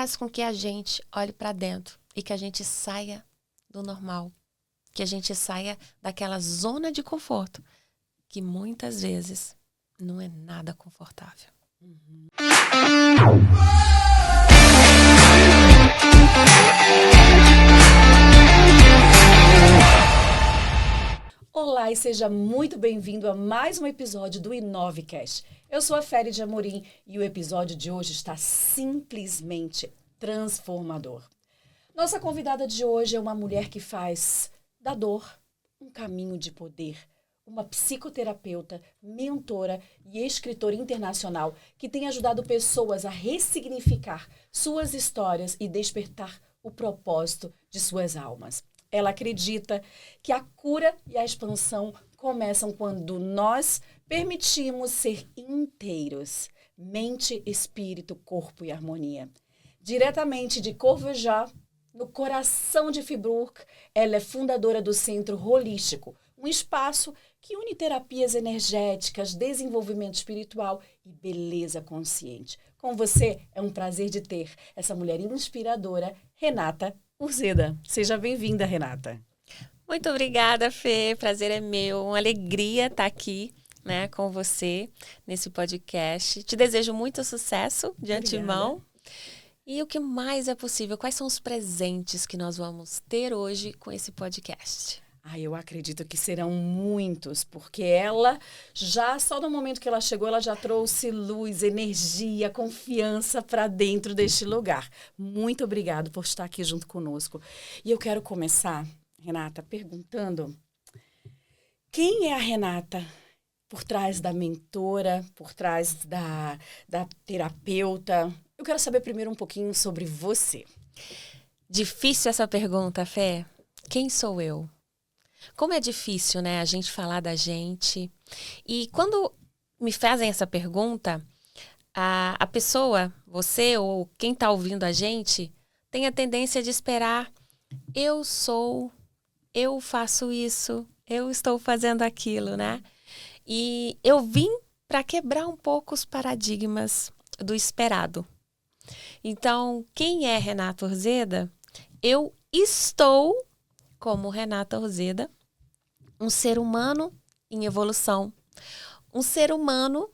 faz com que a gente olhe para dentro e que a gente saia do normal, que a gente saia daquela zona de conforto, que muitas vezes não é nada confortável. Olá e seja muito bem-vindo a mais um episódio do Inovecast. Eu sou a Féria de Amorim e o episódio de hoje está simplesmente transformador. Nossa convidada de hoje é uma mulher que faz da dor um caminho de poder. Uma psicoterapeuta, mentora e escritora internacional que tem ajudado pessoas a ressignificar suas histórias e despertar o propósito de suas almas. Ela acredita que a cura e a expansão começam quando nós permitimos ser inteiros. Mente, espírito, corpo e harmonia. Diretamente de Corvejá, no coração de Friburgo, ela é fundadora do Centro Holístico, um espaço que une terapias energéticas, desenvolvimento espiritual e beleza consciente. Com você, é um prazer de ter essa mulher inspiradora, Renata Urzeda. Seja bem-vinda, Renata. Muito obrigada, Fê. Prazer é meu. Uma alegria estar aqui, né, com você nesse podcast. Te desejo muito sucesso de antemão. E o que mais é possível? Quais são os presentes que nós vamos ter hoje com esse podcast? Eu acredito que serão muitos, porque ela só no momento que ela chegou, ela já trouxe luz, energia, confiança para dentro deste lugar. Muito obrigada por estar aqui junto conosco. E eu quero começar, Renata, perguntando quem é a Renata por trás da mentora, por trás da terapeuta. Eu quero saber primeiro um pouquinho sobre você. Difícil essa pergunta, Fé. Quem sou eu? Como é difícil, né, a gente falar da gente. E quando me fazem essa pergunta, a pessoa, você ou quem está ouvindo a gente, tem a tendência de esperar: eu sou, eu faço isso, eu estou fazendo aquilo, né? E eu vim para quebrar um pouco os paradigmas do esperado. Então, quem é Renata Urzeda? Eu estou como Renata Urzeda, um ser humano em evolução, um ser humano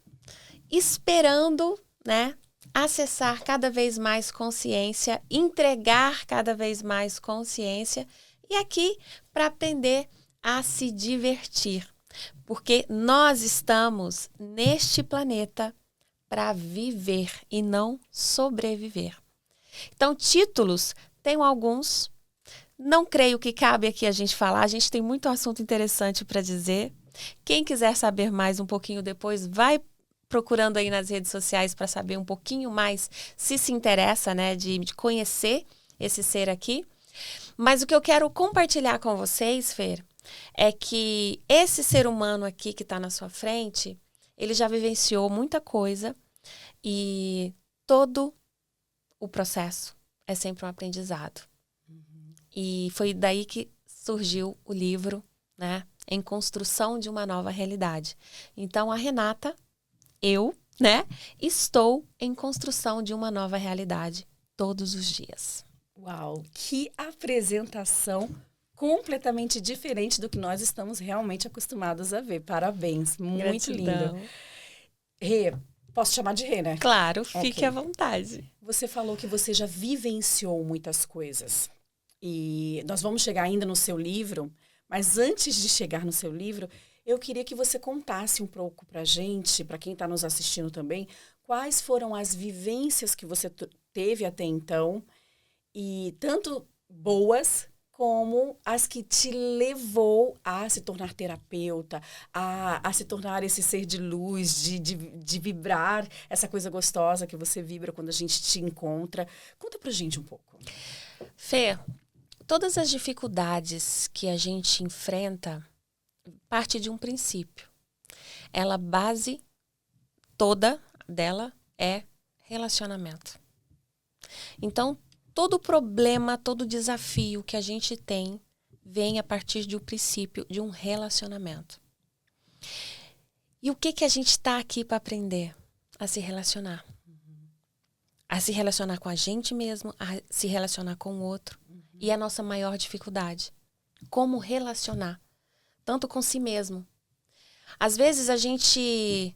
esperando, né, acessar cada vez mais consciência, entregar cada vez mais consciência e aqui para aprender a se divertir, porque nós estamos neste planeta para viver e não sobreviver. Então, títulos, tenho alguns. Não creio que cabe aqui a gente falar. A gente tem muito assunto interessante para dizer. Quem quiser saber mais um pouquinho depois, vai procurando aí nas redes sociais para saber um pouquinho mais, se interessa, né, de conhecer esse ser aqui. Mas o que eu quero compartilhar com vocês, Fer, é que esse ser humano aqui que está na sua frente, ele já vivenciou muita coisa e todo o processo é sempre um aprendizado. E foi daí que surgiu o livro, né? Em construção de uma nova realidade. Então, a Renata, eu, né? Estou em construção de uma nova realidade todos os dias. Uau, que apresentação completamente diferente do que nós estamos realmente acostumados a ver. Parabéns, muito linda. Rê, posso chamar de Rê, né? Claro, fique à vontade. Você falou que você já vivenciou muitas coisas. E nós vamos chegar ainda no seu livro, mas antes de chegar no seu livro, eu queria que você contasse um pouco pra gente, para quem está nos assistindo também, quais foram as vivências que você teve até então, e tanto boas como as que te levou a se tornar terapeuta, a se tornar esse ser de luz, de vibrar, essa coisa gostosa que você vibra quando a gente te encontra. Conta pra gente um pouco. Fê, todas as dificuldades que a gente enfrenta parte de um princípio. A base toda dela é relacionamento. Então, todo problema, todo desafio que a gente tem vem a partir de um princípio de um relacionamento. E o que a gente está aqui para aprender? A se relacionar. a se relacionar com a gente mesmo, a se relacionar com o outro. E a nossa maior dificuldade, como relacionar, tanto com si mesmo. Às vezes a gente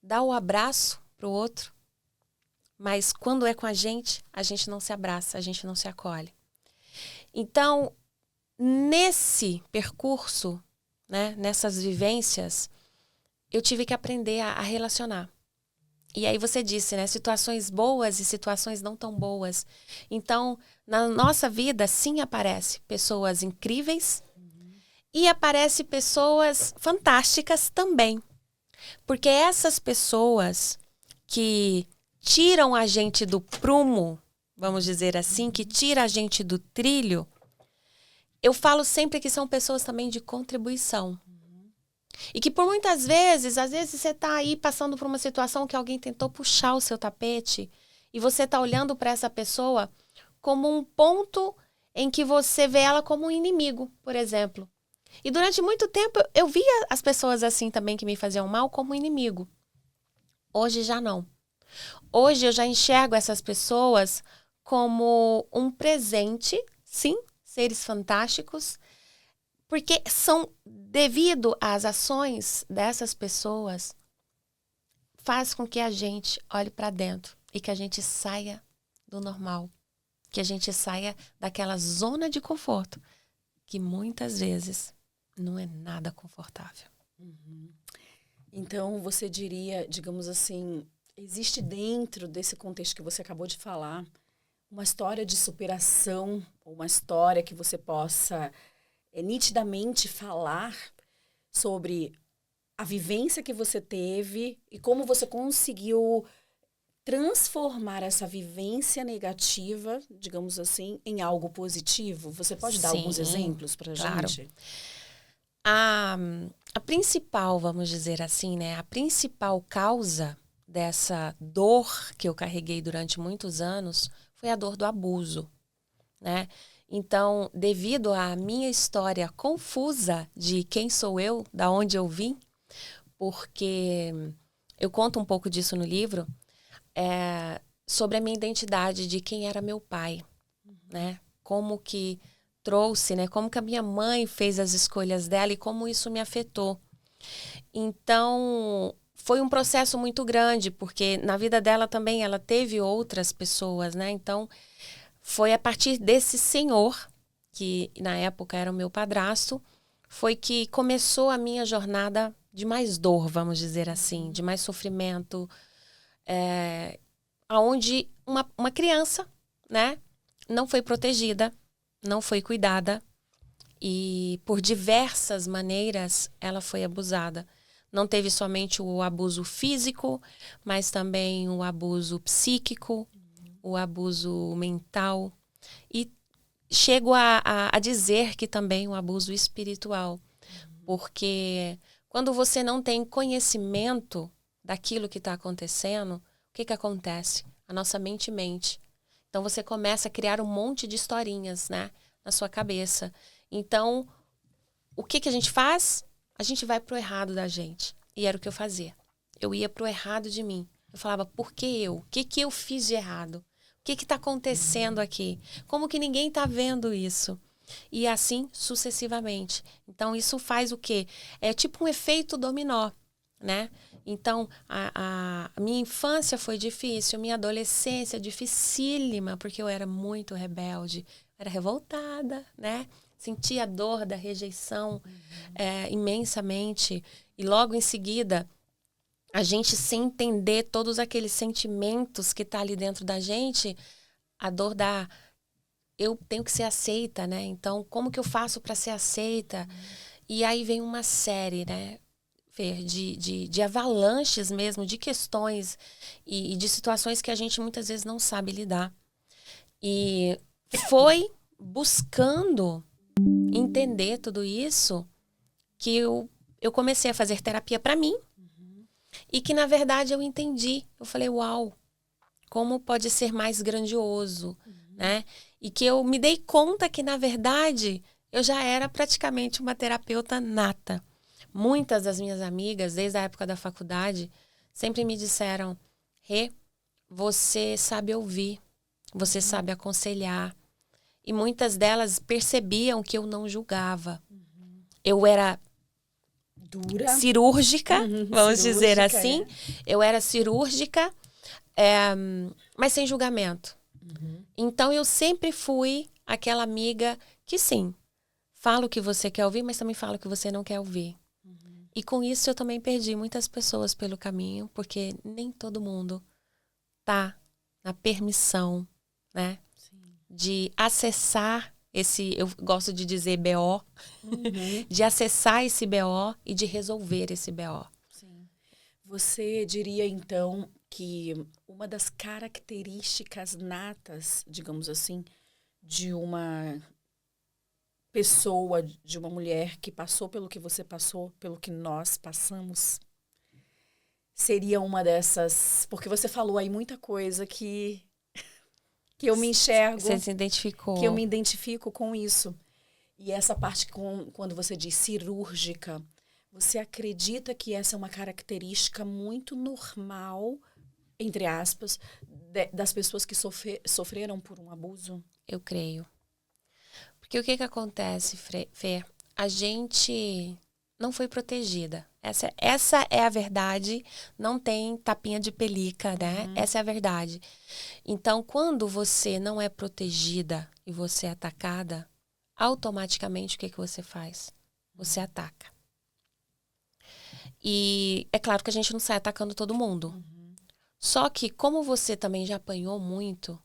dá o abraço pro outro, mas quando é com a gente não se abraça, a gente não se acolhe. Então, nesse percurso, né, nessas vivências, eu tive que aprender a relacionar. E aí você disse, né, situações boas e situações não tão boas. Então, na nossa vida, sim, aparece pessoas incríveis e aparece pessoas fantásticas também. Porque essas pessoas que tiram a gente do prumo, vamos dizer assim, que tira a gente do trilho, eu falo sempre que são pessoas também de contribuição. E que por muitas vezes, às vezes você está aí passando por uma situação que alguém tentou puxar o seu tapete e você está olhando para essa pessoa como um ponto em que você vê ela como um inimigo, por exemplo. E durante muito tempo eu via as pessoas assim também que me faziam mal como inimigo. Hoje já não. Hoje eu já enxergo essas pessoas como um presente, sim, seres fantásticos, porque são devido às ações dessas pessoas, faz com que a gente olhe para dentro e que a gente saia do normal, que a gente saia daquela zona de conforto, que muitas vezes não é nada confortável. Então, você diria, digamos assim, existe dentro desse contexto que você acabou de falar, uma história de superação, uma história que você possa nitidamente falar sobre a vivência que você teve e como você conseguiu transformar essa vivência negativa, digamos assim, em algo positivo? Você pode dar alguns exemplos para a gente? A principal, vamos dizer assim, né? A principal causa dessa dor que eu carreguei durante muitos anos foi a dor do abuso, né? Então, devido à minha história confusa de quem sou eu, da onde eu vim, porque eu conto um pouco disso no livro, sobre a minha identidade de quem era meu pai, né? Como que trouxe, né? Como que a minha mãe fez as escolhas dela e como isso me afetou. Então, foi um processo muito grande, porque na vida dela também ela teve outras pessoas, né? Então, foi a partir desse senhor, que na época era o meu padrasto, foi que começou a minha jornada de mais dor, vamos dizer assim, de mais sofrimento, aonde uma criança, né, não foi protegida, não foi cuidada e por diversas maneiras ela foi abusada. Não teve somente o abuso físico, mas também o abuso psíquico, o abuso mental e chego a dizer que também o abuso espiritual, porque quando você não tem conhecimento daquilo que está acontecendo, o que acontece? A nossa mente mente. Então você começa a criar um monte de historinhas, né, na sua cabeça. Então, o que a gente faz? A gente vai pro errado da gente. E era o que eu fazia. Eu ia pro errado de mim. Eu falava, por que eu? O que eu fiz de errado? O que está acontecendo aqui? Como que ninguém está vendo isso? E assim sucessivamente. Então, isso faz o quê? É tipo um efeito dominó, né? Então, a minha infância foi difícil, minha adolescência dificílima, porque eu era muito rebelde, era revoltada, né? Sentia a dor da rejeição imensamente. E logo em seguida, a gente sem entender todos aqueles sentimentos que tá ali dentro da gente, a dor da eu tenho que ser aceita, né? Então, como que eu faço para ser aceita? E aí vem uma série, né, Fer, de avalanches mesmo, de questões e de situações que a gente muitas vezes não sabe lidar. E foi buscando entender tudo isso que eu comecei a fazer terapia para mim. E que, na verdade, eu entendi. Eu falei, uau, como pode ser mais grandioso, né? E que eu me dei conta que, na verdade, eu já era praticamente uma terapeuta nata. Muitas das minhas amigas, desde a época da faculdade, sempre me disseram, Rê, você sabe ouvir, você sabe aconselhar. E muitas delas percebiam que eu não julgava. Eu era Dura. cirúrgica, vamos dizer Cirúrgica, assim. Eu era cirúrgica, mas sem julgamento. Então, eu sempre fui aquela amiga que, sim, fala o que você quer ouvir, mas também fala o que você não quer ouvir. E com isso, eu também perdi muitas pessoas pelo caminho, porque nem todo mundo tá na permissão, né? Sim. De acessar eu gosto de dizer BO, de acessar esse BO e de resolver esse BO. Sim. Você diria, então, que uma das características natas, digamos assim, de uma pessoa, de uma mulher que passou pelo que você passou, pelo que nós passamos, seria uma dessas... Porque você falou aí muita coisa que eu me enxergo, Você se identificou. que eu me identifico com isso. E essa parte, quando você diz cirúrgica, você acredita que essa é uma característica muito normal, entre aspas, das pessoas que sofreram por um abuso? Eu creio. Porque o que acontece, Fê? A gente não foi protegida. Essa é a verdade. Não tem tapinha de pelica, né? Essa é a verdade. Então, quando você não é protegida e você é atacada, automaticamente o que você faz? Você ataca. E é claro que a gente não sai atacando todo mundo. Só que como você também já apanhou muito,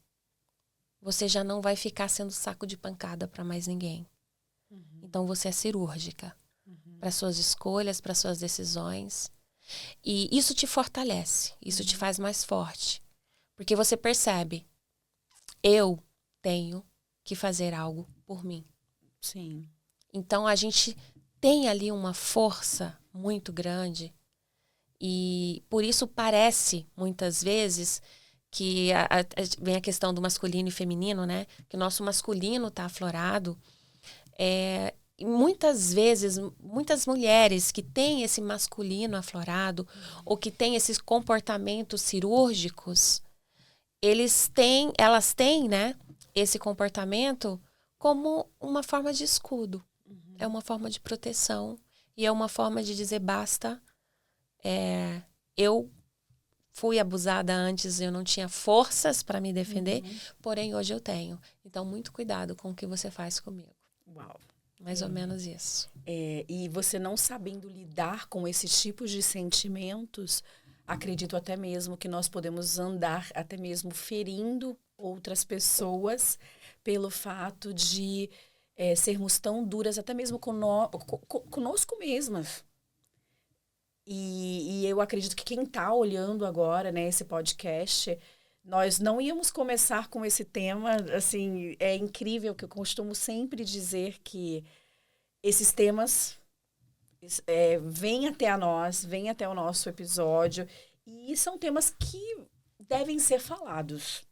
você já não vai ficar sendo saco de pancada para mais ninguém. Então você é cirúrgica para suas escolhas, para suas decisões. E isso te fortalece, isso te faz mais forte. Porque você percebe, eu tenho que fazer algo por mim. Sim. Então a gente tem ali uma força muito grande e por isso parece, muitas vezes, que vem a questão do masculino e feminino, né? Que o nosso masculino está aflorado. E muitas vezes, muitas mulheres que têm esse masculino aflorado ou que têm esses comportamentos cirúrgicos, elas têm, né, esse comportamento como uma forma de escudo. É uma forma de proteção e é uma forma de dizer basta. Eu fui abusada antes, eu não tinha forças para me defender, porém hoje eu tenho. Então, muito cuidado com o que você faz comigo. Uau. Mais ou menos isso. E você não sabendo lidar com esses tipos de sentimentos, acredito até mesmo que nós podemos andar até mesmo ferindo outras pessoas pelo fato de sermos tão duras, até mesmo conosco mesmas. E eu acredito que quem está olhando agora, né, esse podcast, nós não íamos começar com esse tema, assim, é incrível que eu costumo sempre dizer que esses temas vêm até nós, vêm até o nosso episódio, e são temas que devem ser falados.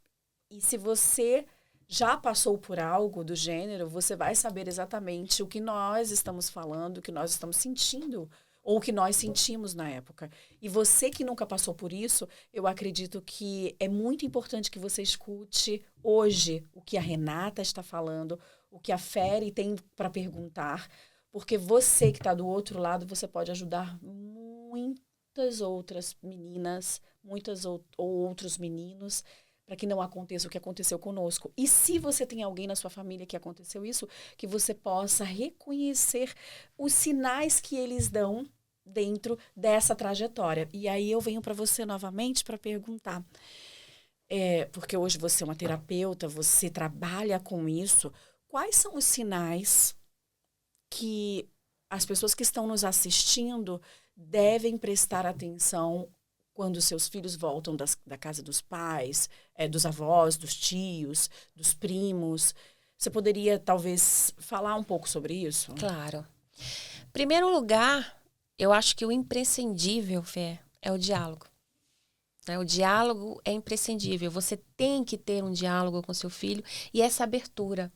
E se você já passou por algo do gênero, você vai saber exatamente o que nós estamos falando, o que nós estamos sentindo, ou o que nós sentimos na época. E você que nunca passou por isso, eu acredito que é muito importante que você escute hoje o que a Renata está falando, o que a Feri tem para perguntar, porque você que está do outro lado, você pode ajudar muitas outras meninas, ou outros meninos, para que não aconteça o que aconteceu conosco. E se você tem alguém na sua família que aconteceu isso, que você possa reconhecer os sinais que eles dão dentro dessa trajetória. E aí eu venho para você novamente para perguntar, porque hoje você é uma terapeuta, você trabalha com isso, quais são os sinais que as pessoas que estão nos assistindo devem prestar atenção quando seus filhos voltam da casa dos pais, dos avós, dos tios, dos primos? Você poderia, talvez, falar um pouco sobre isso? Claro. Em primeiro lugar, eu acho que o imprescindível, Fê, é o diálogo. O diálogo é imprescindível. Você tem que ter um diálogo com seu filho e essa abertura.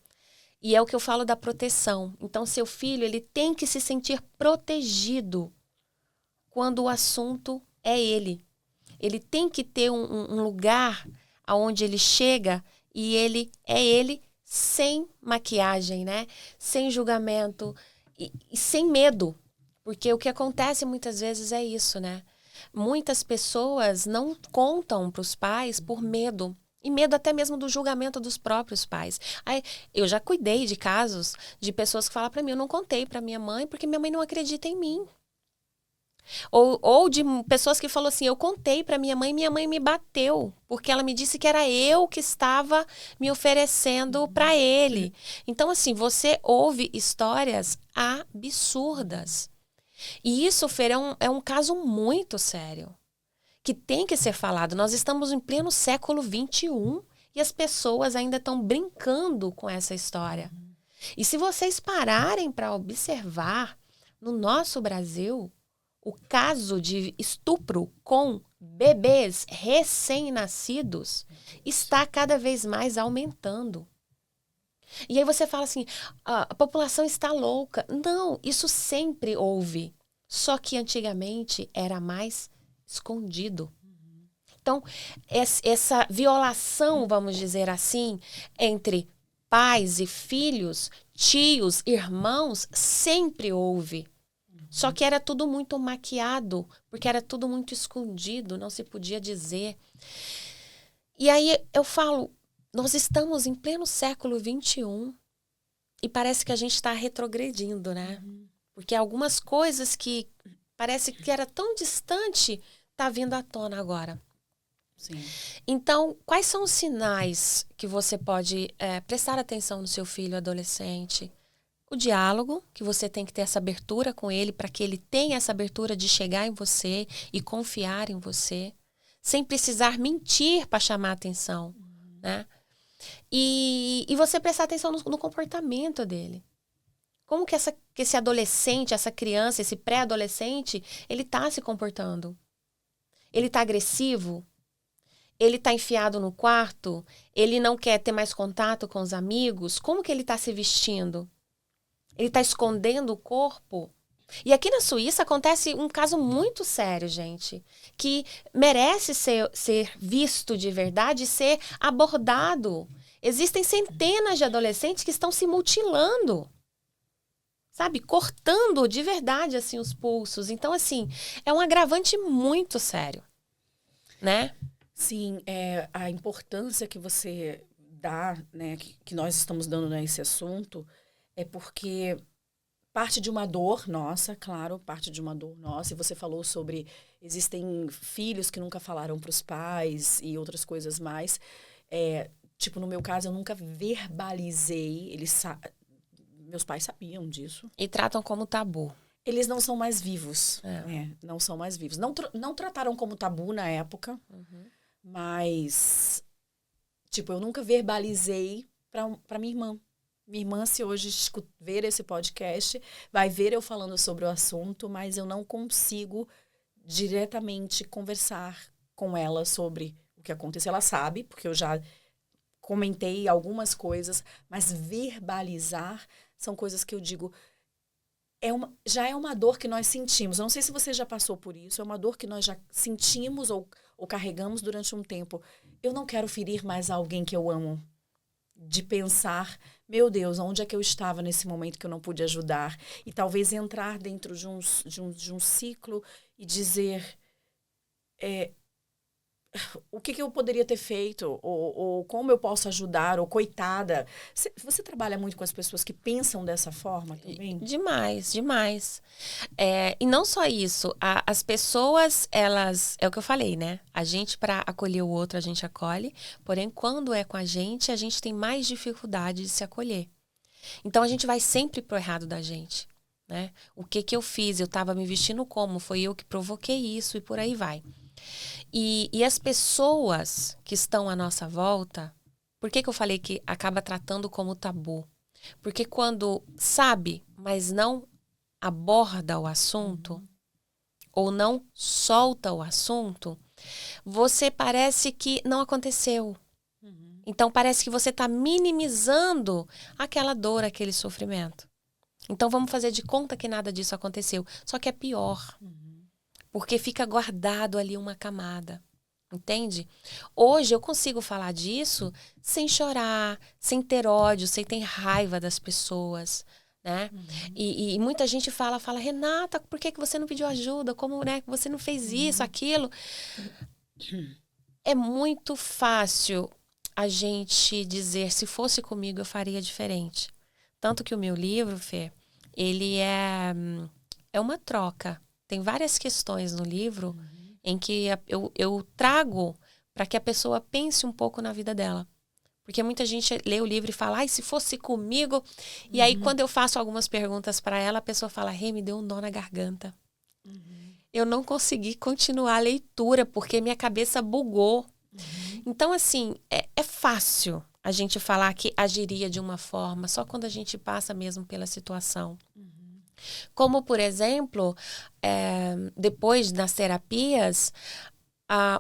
E é o que eu falo da proteção. Então, seu filho, ele tem que se sentir protegido quando o assunto é ele. Ele tem que ter um lugar aonde ele chega e ele é ele sem maquiagem, né? Sem julgamento e sem medo. Porque o que acontece muitas vezes é isso, né? Muitas pessoas não contam para os pais por medo. E medo até mesmo do julgamento dos próprios pais. Aí, eu já cuidei de casos de pessoas que falam para mim, eu não contei para minha mãe porque minha mãe não acredita em mim. Ou de pessoas que falam assim, eu contei para minha mãe e minha mãe me bateu, porque ela me disse que era eu que estava me oferecendo para ele. Então, assim, você ouve histórias absurdas. E isso, Fer, é um caso muito sério, que tem que ser falado. Nós estamos em pleno século XXI e as pessoas ainda estão brincando com essa história. E se vocês pararem para observar, no nosso Brasil, o caso de estupro com bebês recém-nascidos está cada vez mais aumentando. E aí você fala assim, a população está louca. Não, isso sempre houve. Só que antigamente era mais escondido. Então, essa violação, vamos dizer assim, entre pais e filhos, tios, irmãos, sempre houve. Só que era tudo muito maquiado, porque era tudo muito escondido, não se podia dizer. E aí eu falo, nós estamos em pleno século XXI e parece que a gente está retrogredindo, né? Porque algumas coisas que parece que era tão distante, tá vindo à tona agora. Sim. Então, quais são os sinais que você pode prestar atenção no seu filho adolescente? O diálogo, que você tem que ter essa abertura com ele para que ele tenha essa abertura de chegar em você e confiar em você, sem precisar mentir para chamar atenção, né? E você prestar atenção no comportamento dele. Como que esse adolescente, essa criança, esse pré-adolescente, ele está se comportando? Ele está agressivo? Ele está enfiado no quarto? Ele não quer ter mais contato com os amigos? Como que ele está se vestindo? Ele está escondendo o corpo? E aqui na Suíça acontece um caso muito sério, gente, que merece ser visto de verdade e ser abordado. Existem centenas de adolescentes que estão se mutilando, sabe? Cortando de verdade, assim, os pulsos. Então, assim, é um agravante muito sério, né? Sim, a importância que você dá, né, que nós estamos dando nesse assunto, é porque parte de uma dor nossa, claro, parte de uma dor nossa. E você falou sobre, existem filhos que nunca falaram para os pais e outras coisas mais. Tipo, no meu caso, eu nunca verbalizei, meus pais sabiam disso. E tratam como tabu. Eles não são mais vivos, não são mais vivos. Não trataram como tabu na época, mas, tipo, eu nunca verbalizei para minha irmã. Minha irmã, se hoje ver esse podcast, vai ver eu falando sobre o assunto, mas eu não consigo diretamente conversar com ela sobre o que aconteceu. Ela sabe, porque eu já comentei algumas coisas, mas verbalizar são coisas que eu digo, já é uma dor que nós sentimos. Eu não sei se você já passou por isso, é uma dor que nós já sentimos ou carregamos durante um tempo. Eu não quero ferir mais alguém que eu amo. De pensar, meu Deus, onde é que eu estava nesse momento que eu não pude ajudar? E talvez entrar dentro de um ciclo e dizer o que eu poderia ter feito, ou como eu posso ajudar, ou coitada. Você trabalha muito com as pessoas que pensam dessa forma também? Demais, demais. E não só isso, as pessoas, elas, é o que eu falei, né? A gente, para acolher o outro, a gente acolhe, porém, quando é com a gente tem mais dificuldade de se acolher. Então, a gente vai sempre pro errado da gente, né? O que eu fiz? Eu estava me vestindo como? Foi eu que provoquei isso e por aí vai. E as pessoas que estão à nossa volta, por que eu falei que acaba tratando como tabu? Porque quando sabe, mas não aborda o assunto, ou não solta o assunto, você parece que não aconteceu. Então, parece que você está minimizando aquela dor, aquele sofrimento. Então, vamos fazer de conta que nada disso aconteceu. Só que é pior. Porque fica guardado ali uma camada. Entende? Hoje eu consigo falar disso sem chorar, sem ter ódio, sem ter raiva das pessoas, né? E muita gente fala, Renata, por que você não pediu ajuda? Como, né, você não fez isso, aquilo? É muito fácil a gente dizer, se fosse comigo eu faria diferente. Tanto que o meu livro, Fê, ele é uma troca. Tem várias questões no livro em que eu trago para que a pessoa pense um pouco na vida dela. Porque muita gente lê o livro e fala, ai, se fosse comigo... E aí, quando eu faço algumas perguntas para ela, a pessoa fala, Rê, me deu um nó na garganta. Eu não consegui continuar a leitura, porque minha cabeça bugou. Então, assim, é fácil a gente falar que agiria de uma forma, só quando a gente passa mesmo pela situação. Como, por exemplo, depois das terapias,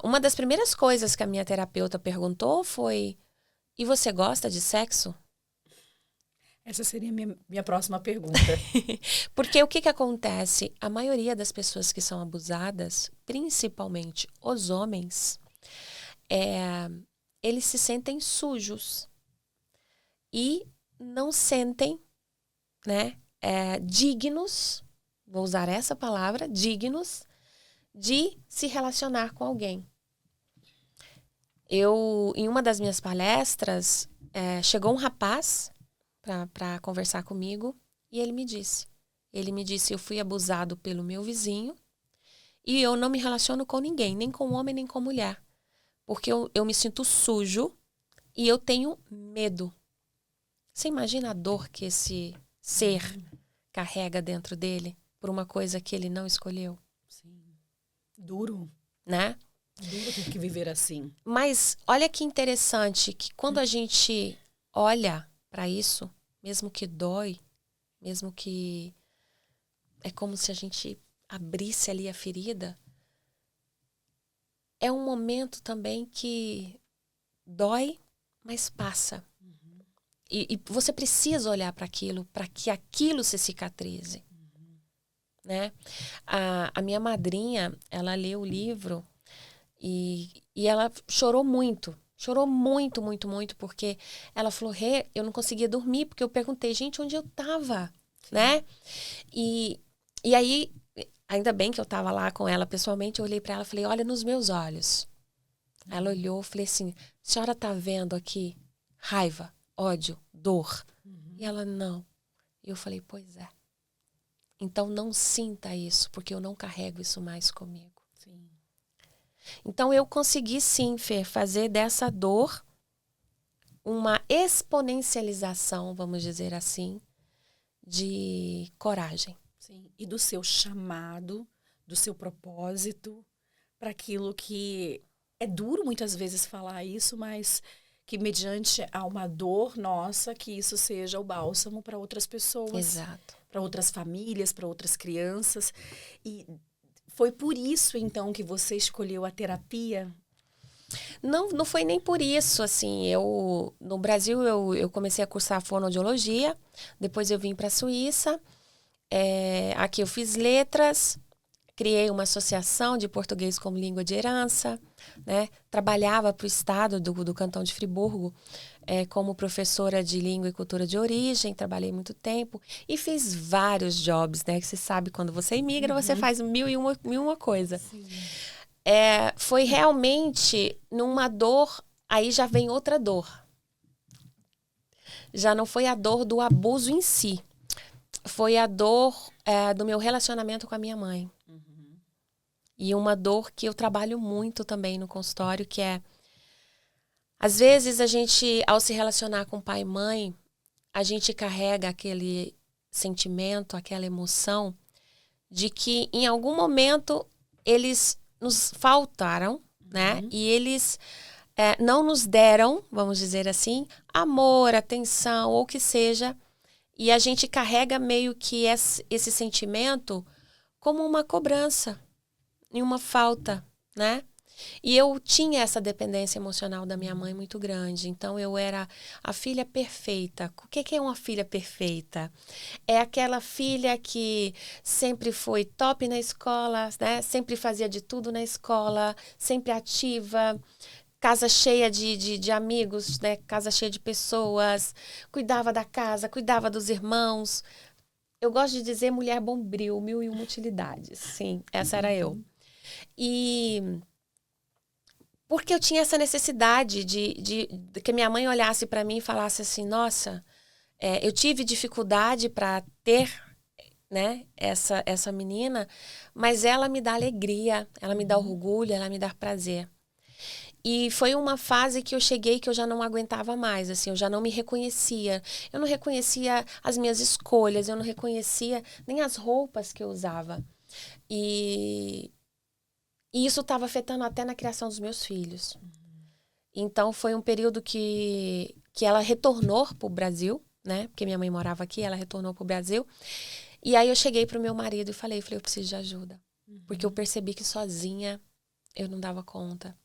uma das primeiras coisas que a minha terapeuta perguntou foi, e você gosta de sexo? Essa seria a minha próxima pergunta. Porque o que acontece? A maioria das pessoas que são abusadas, principalmente os homens, eles se sentem sujos e não sentem, né, dignos, vou usar essa palavra, dignos, de se relacionar com alguém. Em uma das minhas palestras, chegou um rapaz para conversar comigo e ele me disse, eu fui abusado pelo meu vizinho e eu não me relaciono com ninguém, nem com homem, nem com mulher, porque eu me sinto sujo e eu tenho medo. Você imagina a dor que esse ser carrega dentro dele por uma coisa que ele não escolheu? Sim. Duro. Né? Duro ter que viver assim. Mas olha que interessante que quando a gente olha para isso, mesmo que dói, mesmo que é como se a gente abrisse ali a ferida, é um momento também que dói, mas passa. E você precisa olhar para que aquilo se cicatrize. Né? A minha madrinha, ela leu o livro e ela chorou muito, muito, porque ela falou, Rê, eu não conseguia dormir, porque eu perguntei, gente, onde eu tava, né? E aí, ainda bem que eu tava lá com ela pessoalmente, eu olhei para ela e falei, olha nos meus olhos. Ela olhou, eu falei assim, a senhora tá vendo aqui raiva, ódio, dor? E ela, não. E eu falei, pois é. Então não sinta isso, porque eu não carrego isso mais comigo. Sim. Então eu consegui sim, Fê, fazer dessa dor uma exponencialização, vamos dizer assim, de coragem. Sim. E do seu chamado, do seu propósito, para aquilo que é duro muitas vezes falar isso, mas que mediante a uma dor nossa, que isso seja o bálsamo para outras pessoas. Exato. Para outras famílias, para outras crianças. E foi por isso, então, que você escolheu a terapia? Não foi nem por isso, assim, no Brasil eu comecei a cursar fonoaudiologia, depois eu vim para a Suíça, aqui eu fiz letras, criei uma associação de português como língua de herança, né? Trabalhava para o estado do Cantão de Friburgo como professora de língua e cultura de origem, trabalhei muito tempo e fiz vários jobs, né? Que você sabe, quando você imigra, você faz mil e uma coisa. Sim. Foi realmente numa dor, aí já vem outra dor. Já não foi a dor do abuso em si, foi a dor do meu relacionamento com a minha mãe. E uma dor que eu trabalho muito também no consultório, que às vezes a gente, ao se relacionar com pai e mãe, a gente carrega aquele sentimento, aquela emoção de que em algum momento eles nos faltaram, né? E eles não nos deram, vamos dizer assim, amor, atenção, ou o que seja. E a gente carrega meio que esse sentimento como uma cobrança e uma falta, né? E eu tinha essa dependência emocional da minha mãe muito grande. Então, eu era a filha perfeita. O que é uma filha perfeita? É aquela filha que sempre foi top na escola, né? Sempre fazia de tudo na escola, sempre ativa, casa cheia de amigos, né? Casa cheia de pessoas, cuidava da casa, cuidava dos irmãos. Eu gosto de dizer mulher bombril, 1001 utilidades. Sim, essa era eu. E porque eu tinha essa necessidade de que minha mãe olhasse para mim e falasse assim, nossa, eu tive dificuldade para ter, né, essa menina, mas ela me dá alegria, ela me dá orgulho, ela me dá prazer. E foi uma fase que eu cheguei que eu já não aguentava mais, assim, eu já não me reconhecia. Eu não reconhecia as minhas escolhas, eu não reconhecia nem as roupas que eu usava. E isso estava afetando até na criação dos meus filhos. Então, foi um período que ela retornou para o Brasil, né? Porque minha mãe morava aqui, ela retornou para o Brasil. E aí eu cheguei pro meu marido e falei, eu preciso de ajuda. Porque eu percebi que sozinha eu não dava conta.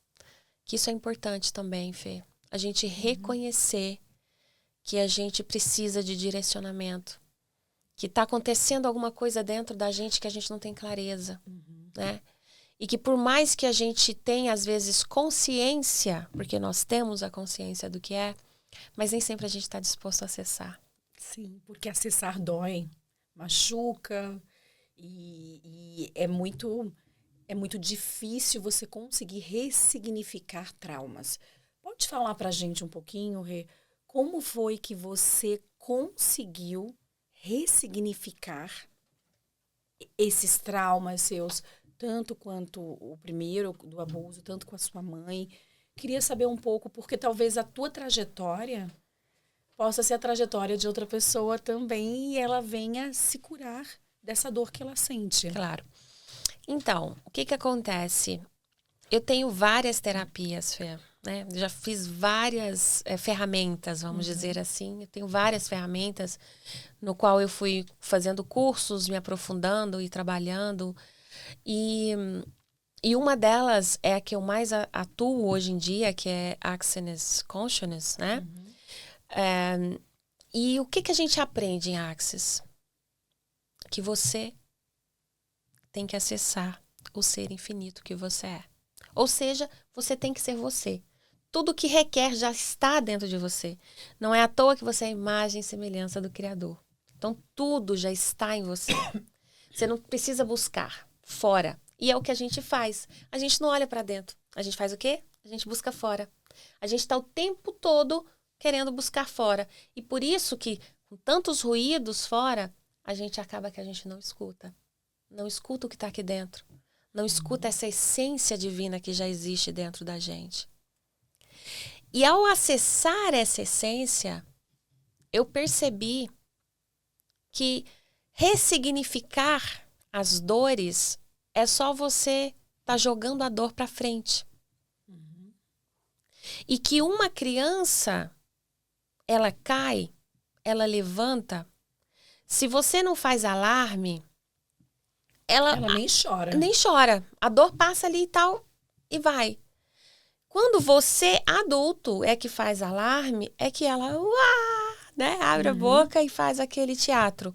Que isso é importante também, Fê. A gente reconhecer que a gente precisa de direcionamento. Que está acontecendo alguma coisa dentro da gente que a gente não tem clareza, né? E que por mais que a gente tenha, às vezes, consciência, porque nós temos a consciência do que é, mas nem sempre a gente está disposto a acessar. Sim, porque acessar dói, machuca e é muito difícil você conseguir ressignificar traumas. Pode falar pra gente um pouquinho, Rê, como foi que você conseguiu ressignificar esses traumas seus, tanto quanto o primeiro do abuso, tanto com a sua mãe? Queria saber um pouco, porque talvez a tua trajetória possa ser a trajetória de outra pessoa também e ela venha se curar dessa dor que ela sente. Claro. Então, o que acontece? Eu tenho várias terapias, Fê, né? Já fiz várias ferramentas, vamos dizer assim. Eu tenho várias ferramentas no qual eu fui fazendo cursos, me aprofundando e trabalhando. E uma delas é a que eu mais atuo hoje em dia, que é Access Consciousness, né? E o que a gente aprende em Access? Que você tem que acessar o ser infinito que você é. Ou seja, você tem que ser você. Tudo que requer já está dentro de você. Não é à toa que você é a imagem e semelhança do Criador. Então, tudo já está em você. Você não precisa buscar fora. E é o que a gente faz. A gente não olha para dentro. A gente faz o quê? A gente busca fora. A gente está o tempo todo querendo buscar fora. E por isso que, com tantos ruídos fora, a gente acaba que a gente não escuta. Não escuta o que está aqui dentro. Não escuta essa essência divina que já existe dentro da gente. E ao acessar essa essência, eu percebi que ressignificar as dores é só você estar jogando a dor para frente. E que uma criança, ela cai, ela levanta. Se você não faz alarme, ela nem chora. Nem chora. A dor passa ali e tal, e vai. Quando você, adulto, é que faz alarme, é que ela né, abre a boca e faz aquele teatro.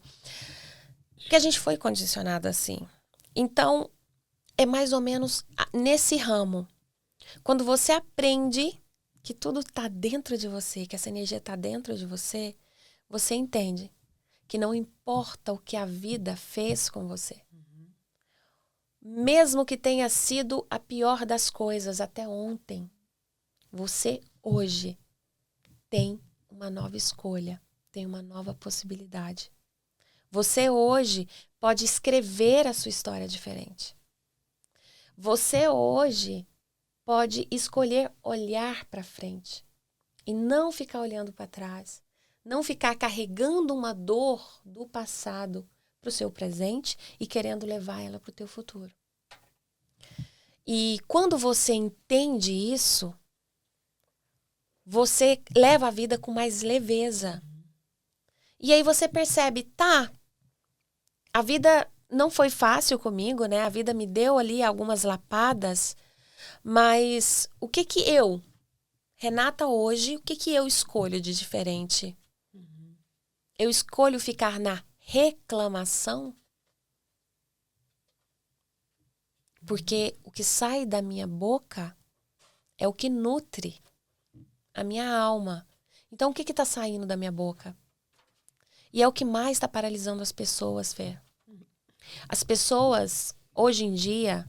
Porque a gente foi condicionado assim. Então, é mais ou menos nesse ramo. Quando você aprende que tudo está dentro de você, que essa energia está dentro de você, você entende que não importa o que a vida fez com você. Mesmo que tenha sido a pior das coisas até ontem, você hoje tem uma nova escolha, tem uma nova possibilidade. Você hoje pode escrever a sua história diferente. Você hoje pode escolher olhar para frente e não ficar olhando para trás, não ficar carregando uma dor do passado para o seu presente e querendo levar ela para o teu futuro. E quando você entende isso, você leva a vida com mais leveza. E aí você percebe, tá, a vida não foi fácil comigo, né? A vida me deu ali algumas lapadas, Mas o que que eu, Renata, hoje, o que que eu escolho de diferente? Eu escolho ficar na reclamação? Porque o que sai da minha boca é o que nutre a minha alma. Então, o que está saindo da minha boca? E é o que mais está paralisando as pessoas, Fê. As pessoas, hoje em dia,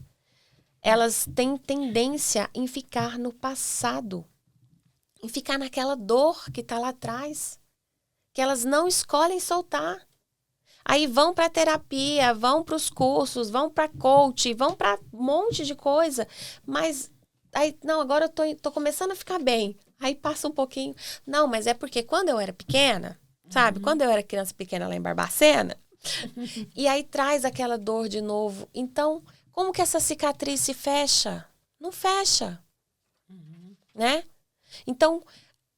elas têm tendência em ficar no passado. Em ficar naquela dor que está lá atrás. Que elas não escolhem soltar. Aí vão para terapia, vão para os cursos, vão para coach, vão para um monte de coisa. Mas, aí, não, agora eu tô começando a ficar bem. Aí passa um pouquinho. Não, mas é porque quando eu era pequena, sabe? Quando eu era criança pequena lá em Barbacena, e aí traz aquela dor de novo. Então, como que essa cicatriz se fecha? Não fecha, né? Então,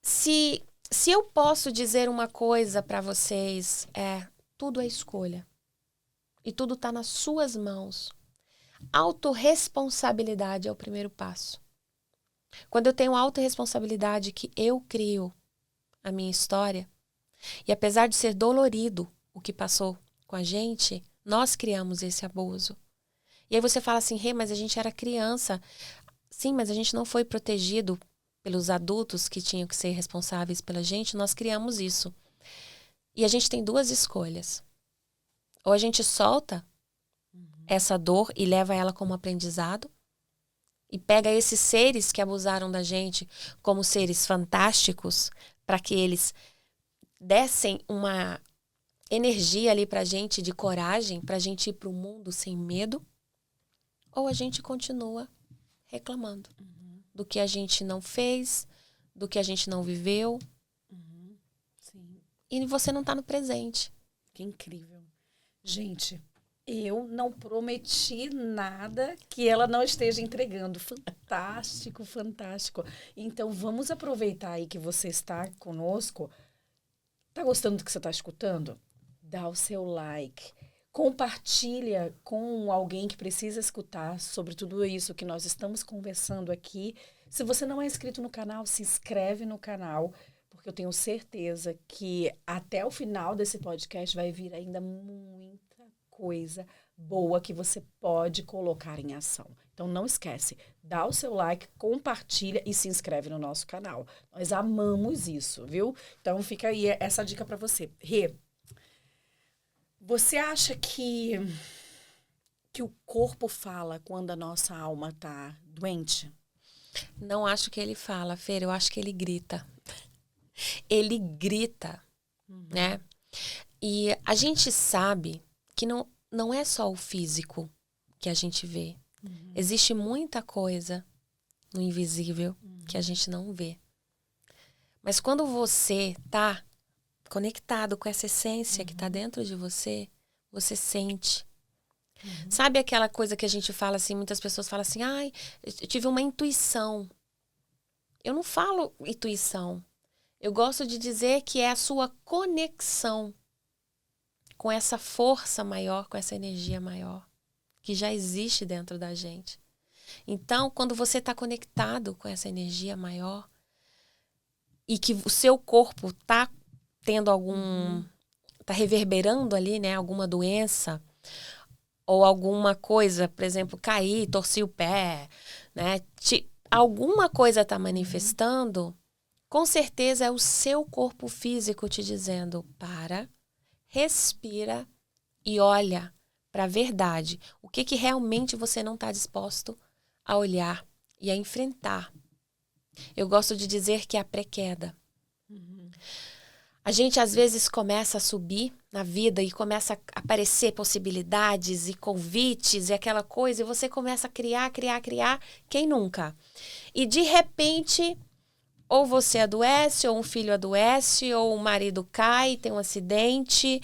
se eu posso dizer uma coisa para vocês, tudo é escolha. E tudo está nas suas mãos. Autorresponsabilidade é o primeiro passo. Quando eu tenho autorresponsabilidade que eu crio a minha história, e apesar de ser dolorido o que passou com a gente, nós criamos esse abuso. E aí você fala assim, mas a gente era criança. Sim, mas a gente não foi protegido pelos adultos que tinham que ser responsáveis pela gente, nós criamos isso. E a gente tem duas escolhas. Ou a gente solta essa dor e leva ela como aprendizado, e pega esses seres que abusaram da gente como seres fantásticos, para que eles dessem uma energia ali pra gente de coragem, pra gente ir pro mundo sem medo, ou a gente continua reclamando do que a gente não fez, do que a gente não viveu. Sim. E você não tá no presente. Que incrível. Gente, eu não prometi nada que ela não esteja entregando. Fantástico, fantástico. Então, vamos aproveitar aí que você está conosco. Tá gostando do que você está escutando? Dá o seu like. Compartilha com alguém que precisa escutar sobre tudo isso que nós estamos conversando aqui. Se você não é inscrito no canal, se inscreve no canal, porque eu tenho certeza que até o final desse podcast vai vir ainda muita coisa boa que você pode colocar em ação. Então não esquece, dá o seu like, compartilha e se inscreve no nosso canal. Nós amamos isso, viu? Então fica aí essa dica para você. Rê, você acha que o corpo fala quando a nossa alma tá doente? Não acho que ele fala, Fer, eu acho que ele grita. Ele grita, né? E a gente sabe que não é só o físico que a gente vê. Existe muita coisa no invisível que a gente não vê. Mas quando você tá conectado com essa essência que tá dentro de você, você sente. Sabe aquela coisa que a gente fala assim, muitas pessoas falam assim, eu tive uma intuição. Eu não falo intuição. Eu gosto de dizer que é a sua conexão com essa força maior, com essa energia maior, que já existe dentro da gente. Então, quando você está conectado com essa energia maior e que o seu corpo está tendo está reverberando ali, né, alguma doença ou alguma coisa, por exemplo, cair, torcer o pé, né, alguma coisa está manifestando, com certeza é o seu corpo físico te dizendo, respira e olha para a verdade. O que realmente você não está disposto a olhar e a enfrentar. Eu gosto de dizer que é a pré-queda. A gente às vezes começa a subir na vida e começa a aparecer possibilidades e convites e aquela coisa, e você começa a criar. Quem nunca? E de repente, ou você adoece, ou um filho adoece, ou o marido cai, tem um acidente,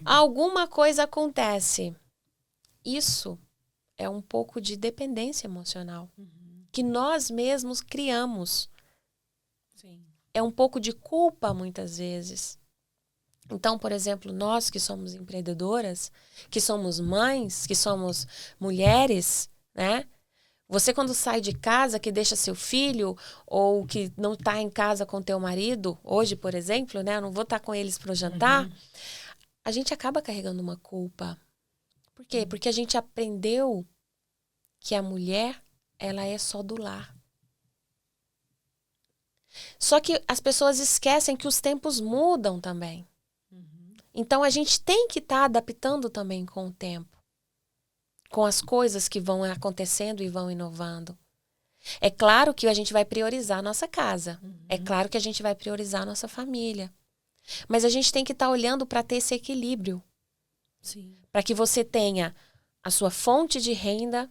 alguma coisa acontece. Isso é um pouco de dependência emocional que nós mesmos criamos. Sim. É um pouco de culpa muitas vezes. Então, por exemplo, nós que somos empreendedoras, que somos mães, que somos mulheres, né? Você, quando sai de casa, que deixa seu filho, ou que não está em casa com teu marido, hoje, por exemplo, né? Eu não vou estar com eles para o jantar. A gente acaba carregando uma culpa. Por quê? Porque a gente aprendeu que a mulher, ela é só do lar. Só que as pessoas esquecem que os tempos mudam também. Então, a gente tem que estar adaptando também com o tempo. Com as coisas que vão acontecendo e vão inovando. É claro que a gente vai priorizar a nossa casa. É claro que a gente vai priorizar a nossa família. Mas a gente tem que estar olhando para ter esse equilíbrio. Para que você tenha a sua fonte de renda,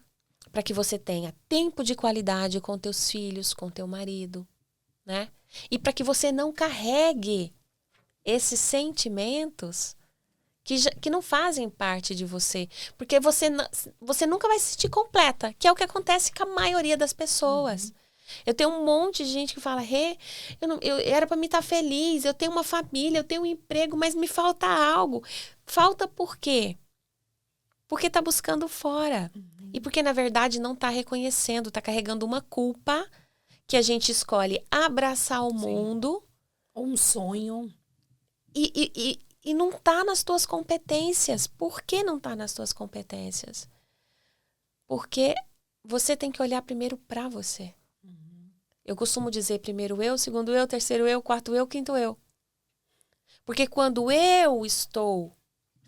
para que você tenha tempo de qualidade com teus filhos, com teu marido, né? E para que você não carregue esses sentimentos que não fazem parte de você. Porque você nunca vai se sentir completa, que é o que acontece com a maioria das pessoas. Eu tenho um monte de gente que fala, eu era para me estar feliz, eu tenho uma família, eu tenho um emprego, mas me falta algo. Falta por quê? Porque está buscando fora. E porque, na verdade, não está reconhecendo, está carregando uma culpa que a gente escolhe abraçar o mundo. Ou um sonho. E não está nas tuas competências. Por que não está nas tuas competências? Porque você tem que olhar primeiro para você. Eu costumo dizer primeiro eu, segundo eu, terceiro eu, quarto eu, quinto eu. Porque quando eu estou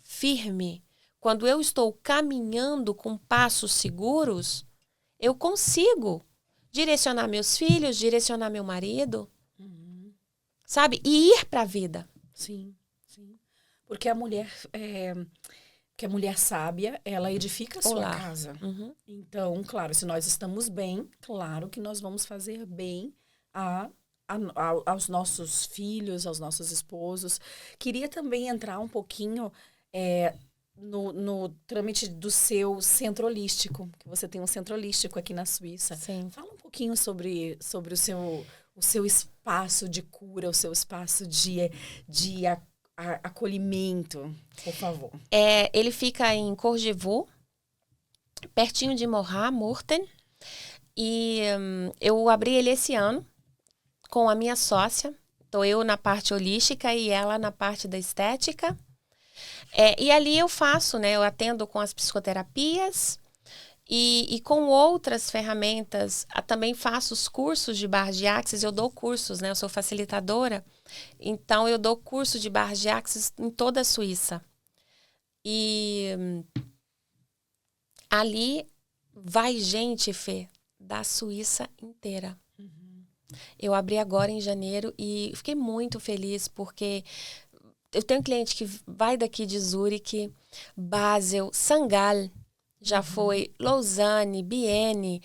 firme, quando eu estou caminhando com passos seguros, eu consigo direcionar meus filhos, direcionar meu marido, sabe? E ir para a vida. Sim. Porque a mulher sábia, ela edifica a sua casa. Então, claro, se nós estamos bem, claro que nós vamos fazer bem aos nossos filhos, aos nossos esposos. Queria também entrar um pouquinho no trâmite do seu centro holístico, que você tem um centro holístico aqui na Suíça. Sim. Fala um pouquinho sobre o seu espaço de cura, o seu espaço de acolhimento, por favor. Ele fica em Courgevaux, pertinho de Morten. E eu abri ele esse ano com a minha sócia. Estou eu na parte holística e ela na parte da estética. E ali eu faço, né? Eu atendo com as psicoterapias e com outras ferramentas. Também faço os cursos de barras de axis. Eu dou cursos, né? Eu sou facilitadora. Então, eu dou curso de barras de axis em toda a Suíça. E ali vai gente, Fê, da Suíça inteira. Eu abri agora em janeiro e fiquei muito feliz porque eu tenho cliente que vai daqui de Zurique, Basel, Sangal, já foi, Lausanne, Bienne,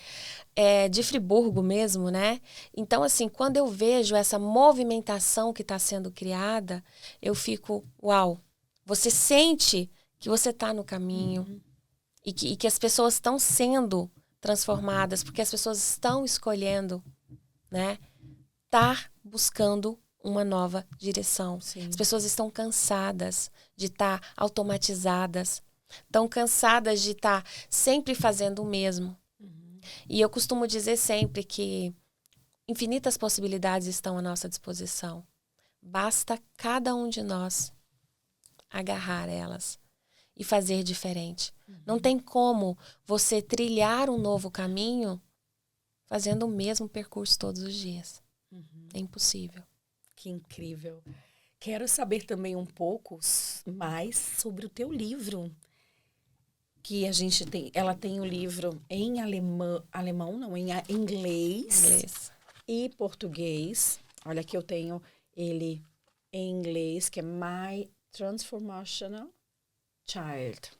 de Friburgo mesmo, né? Então, assim, quando eu vejo essa movimentação que está sendo criada, eu fico, uau, você sente que você está no caminho e que as pessoas estão sendo transformadas, porque as pessoas estão escolhendo, né? Estar buscando uma nova direção. Sim. As pessoas estão cansadas de estar automatizadas, estão cansadas de estar sempre fazendo o mesmo. E eu costumo dizer sempre que infinitas possibilidades estão à nossa disposição. Basta cada um de nós agarrar elas e fazer diferente. Não tem como você trilhar um novo caminho fazendo o mesmo percurso todos os dias. É impossível. Que incrível. Quero saber também um pouco mais sobre o teu livro. Que a gente tem, ela tem o livro em alemão não, em inglês e português. Olha aqui eu tenho ele em inglês, que é My Transformational Child.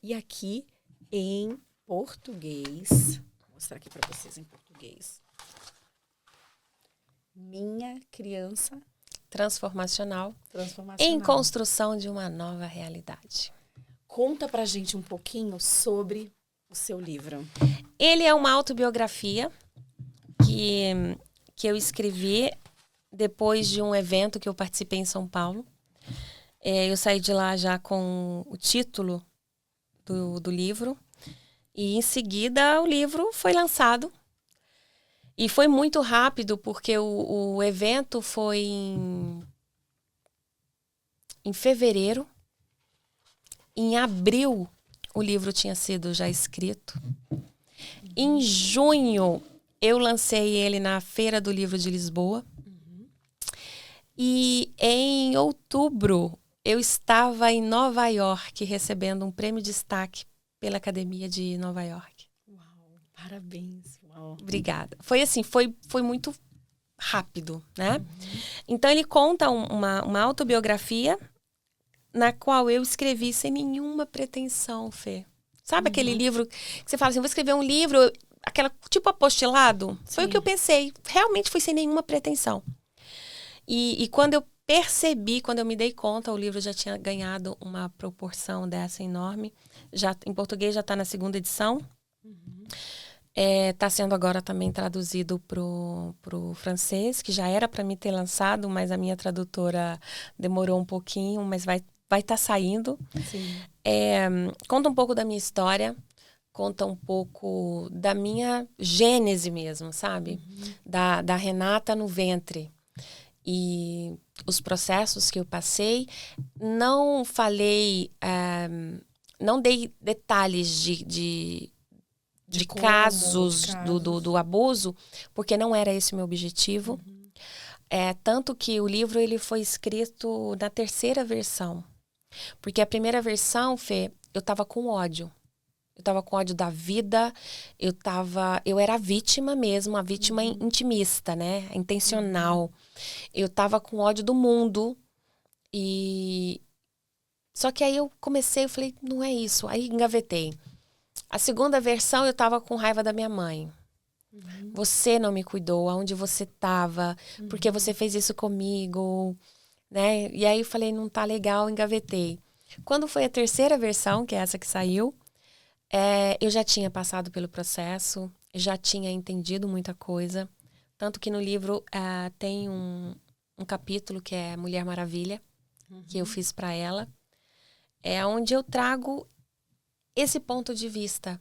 E aqui em português, vou mostrar aqui para vocês em português. Minha criança transformacional em construção de uma nova realidade. Conta pra gente um pouquinho sobre o seu livro. Ele é uma autobiografia que eu escrevi depois de um evento que eu participei em São Paulo. Eu saí de lá já com o título do livro. E em seguida o livro foi lançado. E foi muito rápido, porque o evento foi em fevereiro. Em abril, o livro tinha sido já escrito. Em junho, eu lancei ele na Feira do Livro de Lisboa. E em outubro, eu estava em Nova York recebendo um prêmio de destaque pela Academia de Nova York. Uau, parabéns. Uau. Obrigada. Foi assim, foi muito rápido, né? Então ele conta uma autobiografia na qual eu escrevi sem nenhuma pretensão, Fê. Sabe aquele livro que você fala assim, vou escrever um livro, aquela tipo apostilado? Sim. Foi o que eu pensei. Realmente foi sem nenhuma pretensão. E quando eu percebi, quando eu me dei conta, o livro já tinha ganhado uma proporção dessa enorme. Já, em português já está na 2ª edição. Está sendo agora também traduzido pro francês, que já era para mim ter lançado, mas a minha tradutora demorou um pouquinho, mas vai estar saindo. Sim. Conta um pouco da minha história, conta um pouco da minha gênese mesmo, sabe? Da Renata no ventre. E os processos que eu passei, não falei, não dei detalhes de casos do abuso, porque não era esse o meu objetivo. Tanto que o livro ele foi escrito na 3ª versão. Porque a primeira versão, Fê, eu estava com ódio. Eu estava com ódio da vida, eu era a vítima mesmo, a vítima intimista, né? Intencional. Eu estava com ódio do mundo. Só que aí eu falei, não é isso. Aí engavetei. A 2ª versão eu estava com raiva da minha mãe. Você não me cuidou, aonde você estava, porque você fez isso comigo, né? E aí eu falei, não tá legal, engavetei. Quando foi a 3ª versão, que é essa que saiu, eu já tinha passado pelo processo, já tinha entendido muita coisa. Tanto que no livro tem um capítulo que é Mulher Maravilha, que eu fiz para ela. É onde eu trago esse ponto de vista,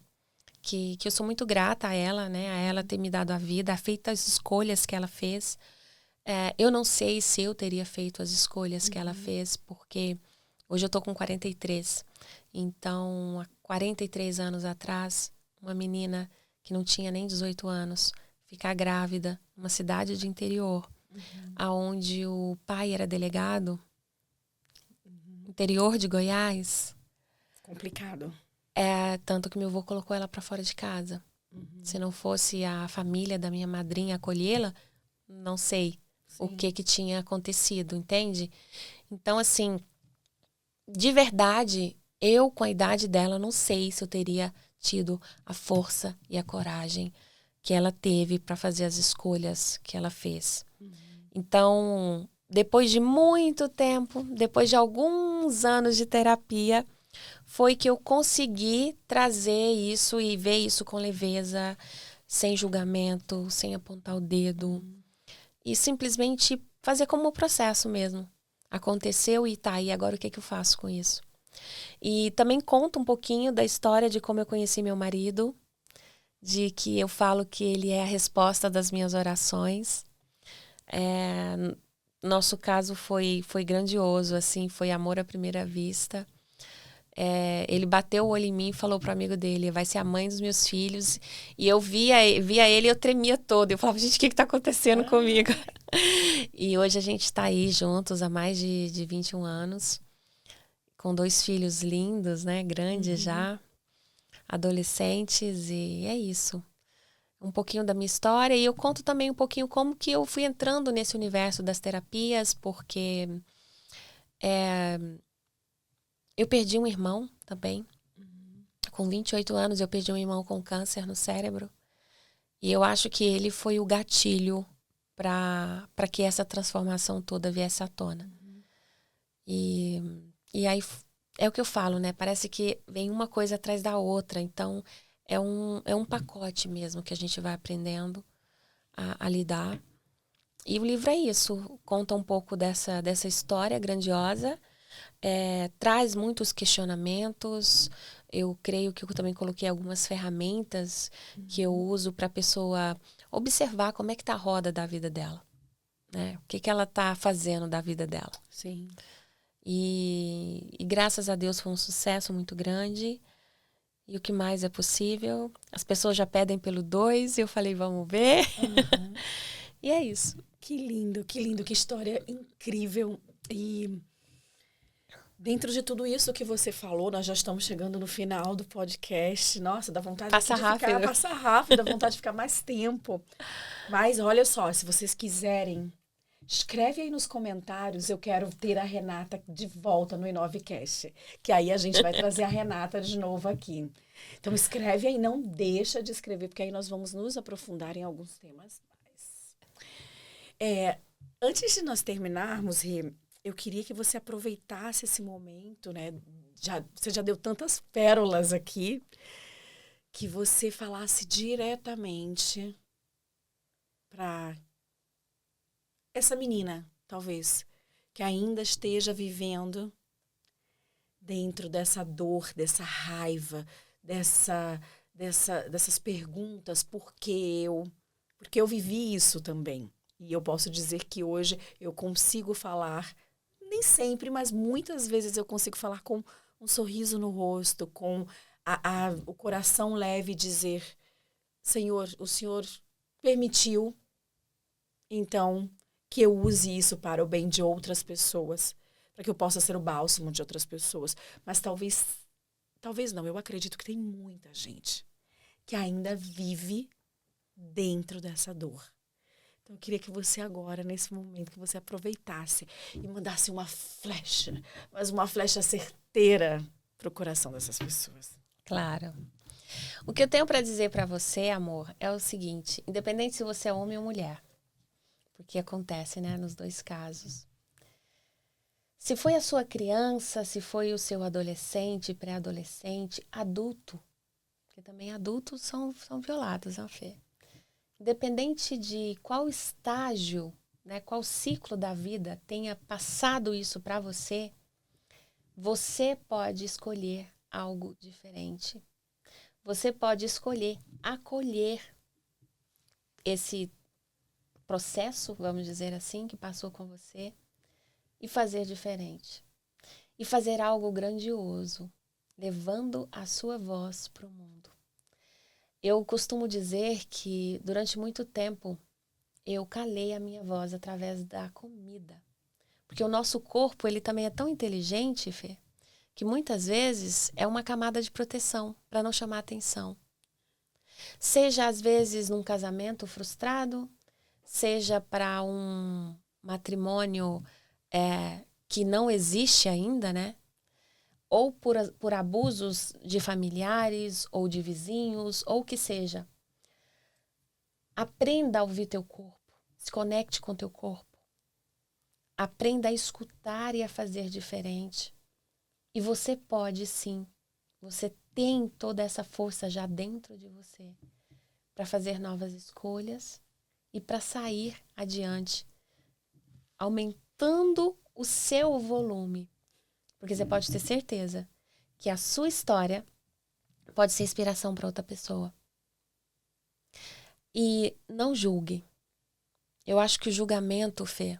que eu sou muito grata a ela, né? A ela ter me dado a vida, a feito as escolhas que ela fez. Eu não sei se eu teria feito as escolhas que ela fez, porque hoje eu tô com 43. Então, há 43 anos atrás, uma menina que não tinha nem 18 anos, ficar grávida numa cidade de interior, aonde o pai era delegado, interior de Goiás. Complicado. Tanto que meu avô colocou ela para fora de casa. Se não fosse a família da minha madrinha acolhê-la, não sei o que tinha acontecido, entende? Então, assim, de verdade, eu com a idade dela, não sei se eu teria tido a força e a coragem que ela teve para fazer as escolhas que ela fez. Então, depois de muito tempo, depois de alguns anos de terapia, foi que eu consegui trazer isso e ver isso com leveza, sem julgamento, sem apontar o dedo. E simplesmente fazer como um processo mesmo. Aconteceu e tá, e agora o que eu faço com isso? E também conto um pouquinho da história de como eu conheci meu marido, de que eu falo que ele é a resposta das minhas orações. Nosso caso foi grandioso, assim, foi amor à primeira vista. Ele bateu o olho em mim e falou pro amigo dele, vai ser a mãe dos meus filhos. E eu via ele e eu tremia toda. Eu falava, gente, o que tá acontecendo comigo? E hoje a gente tá aí juntos há mais de 21 anos, com 2 filhos lindos, né? Grandes já, adolescentes, e é isso. Um pouquinho da minha história. E eu conto também um pouquinho como que eu fui entrando nesse universo das terapias, porque eu perdi um irmão também. Com 28 anos, eu perdi um irmão com câncer no cérebro. E eu acho que ele foi o gatilho para que essa transformação toda viesse à tona. E aí é o que eu falo, né? Parece que vem uma coisa atrás da outra. Então, é um pacote mesmo que a gente vai aprendendo a lidar. E o livro é isso. Conta um pouco dessa história grandiosa, traz muitos questionamentos. Eu creio que eu também coloquei algumas ferramentas que eu uso para a pessoa observar como é que tá a roda da vida dela, né? O que que ela tá fazendo da vida dela. Sim. E graças a Deus foi um sucesso muito grande. E o que mais é possível? As pessoas já pedem pelo 2 e eu falei, vamos ver. Uhum. E é isso. Que lindo, que história incrível. E dentro de tudo isso que você falou, nós já estamos chegando no final do podcast. Nossa, dá vontade Passa rápido. Passa rápido, dá vontade de ficar mais tempo. Mas olha só, se vocês quiserem, escreve aí nos comentários, eu quero ter a Renata de volta no Inovecast. Que aí a gente vai trazer a Renata de novo aqui. Então escreve aí, não deixa de escrever, porque aí nós vamos nos aprofundar em alguns temas mais. Antes de nós terminarmos, Rê, eu queria que você aproveitasse esse momento, né? Você já deu tantas pérolas aqui, que você falasse diretamente para essa menina, talvez, que ainda esteja vivendo dentro dessa dor, dessa raiva, dessas perguntas, por que eu? Porque eu vivi isso também. E eu posso dizer que hoje eu consigo falar, nem sempre, mas muitas vezes eu consigo falar com um sorriso no rosto, com o coração leve e dizer, Senhor, o Senhor permitiu, então, que eu use isso para o bem de outras pessoas, para que eu possa ser o bálsamo de outras pessoas. Mas talvez não, eu acredito que tem muita gente que ainda vive dentro dessa dor. Então, eu queria que você agora, nesse momento, que você aproveitasse e mandasse uma flecha, mas uma flecha certeira para o coração dessas pessoas. Claro. O que eu tenho para dizer para você, amor, é o seguinte, independente se você é homem ou mulher, porque acontece, né, nos dois casos. Se foi a sua criança, se foi o seu adolescente, pré-adolescente, adulto, porque também adultos são violados, né, Fê? Independente de qual estágio, né, qual ciclo da vida tenha passado isso para você, você pode escolher algo diferente. Você pode escolher acolher esse processo, vamos dizer assim, que passou com você e fazer diferente. E fazer algo grandioso, levando a sua voz para o mundo. Eu costumo dizer que durante muito tempo eu calei a minha voz através da comida. Porque o nosso corpo, ele também é tão inteligente, Fê, que muitas vezes é uma camada de proteção para não chamar atenção. Seja às vezes num casamento frustrado, seja para um matrimônio que não existe ainda, né? Ou por abusos de familiares ou de vizinhos, ou o que seja. Aprenda a ouvir teu corpo, se conecte com teu corpo. Aprenda a escutar e a fazer diferente. E você pode sim, você tem toda essa força já dentro de você para fazer novas escolhas e para sair adiante, aumentando o seu volume. Porque você pode ter certeza que a sua história pode ser inspiração para outra pessoa. E não julgue. Eu acho que o julgamento, Fê,